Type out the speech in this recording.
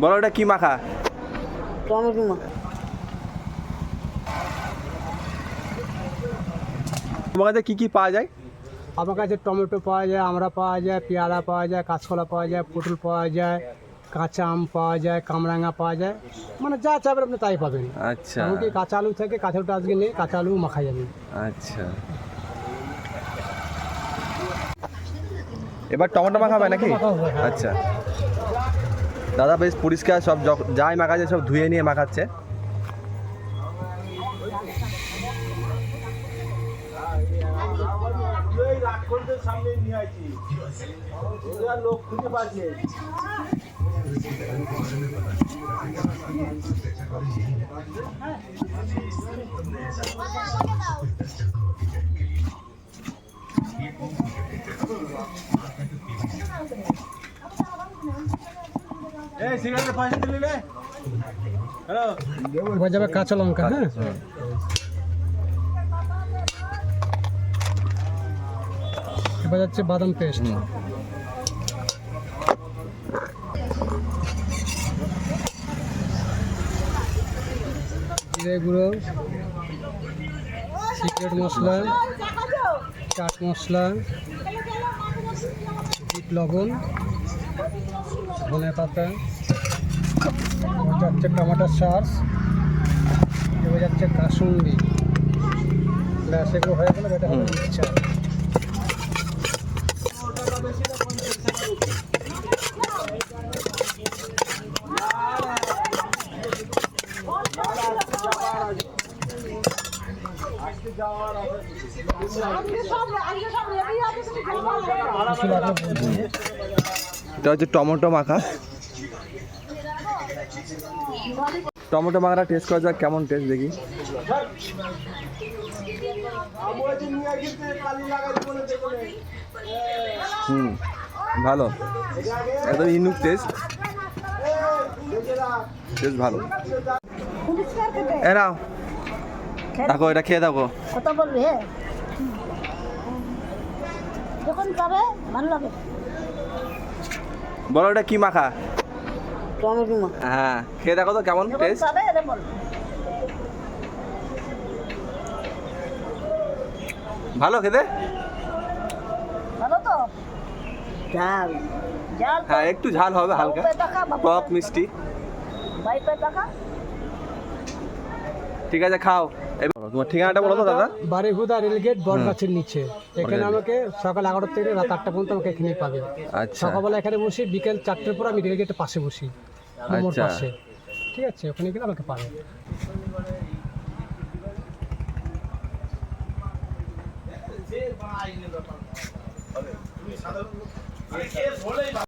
বলো এটা কি মাখা? টমেটো মাখা। তোমার কাছে কি পাওয়া যায়? আমার কাছে টমেটো পাওয়া যায়, আমড়া পাওয়া যায়, পেয়ারা পাওয়া যায়, কাঁচকলা পাওয়া যায়, পটল পাওয়া যায়, কাঁচা আম পাওয়া যায়, কামরাঙা পাওয়া যায়, মানে যা চাবেন আপনি তাই পাবেন। আচ্ছা এমনকি কাঁচা আলু থেকে, কাঁচা আলুটা আজকে নেই, কাঁচা আলু মাখা যাবে। আচ্ছা, এবার টমেটো মাখা হবে নাকি? আচ্ছা, দাদা বেশ পরিষ্কার সব যাই মাখাচ্ছে সব ধুয়ে নিয়ে মাখাচ্ছে। এবার যাবে কাঁচা লঙ্কা। হ্যাঁ, এবার যাচ্ছে বাদাম পেস্ট, জিরে গুঁড়ো, সিক্রেট মশলা, চাট মশলা, বিট লবণ, ধনে পাতা, এবার যাচ্ছে টমেটোর সস, এবার যাচ্ছে কাসুন্দি। ব্যাস, এগুলো হয়ে গেলে এটা হবে মিক্সচার। এটা হচ্ছে টমেটো মাখা। টমেটো মাখাটা টেস্ট করা যাক, কেমন টেস্ট দেখি। ভালো, একদম ইউনিক টেস্ট, টেস্ট ভালো। এরাও দেখো, এটা খেয়ে দেখো। কত বলবি? হ্যাঁ, যখন খাবে ভালো লাগে। বলো এটা কি মাখা? টমেটো মাখা। হ্যাঁ, খেয়ে দেখো তো কেমন যখন টেস্ট। খাবে এটা বল। ভালো খেতে? ভালো তো? ঝাল ঝাল। হ্যাঁ, একটু ঝাল হবে হালকা, টক মিষ্টি। বাইপে টাকা। ঠিক আছে, খাও। এবার তোমার ঠিকানাটা বলো তো দাদা। বারিহুদা রেলগেট বটগাছের নিচে। এখানে আমাকে সকাল 11টা থেকে রাত 8টা পর্যন্ত আমাকে এখানেই পাবে। আচ্ছা সকালবেলা এখানে বসি, বিকেল 4টের পর আমি রেলগেটের পাশে বসি, মোমোর আচ্ছা। পাশে। ঠিক আছে, ওখানে গেলে আমাকে পাবে।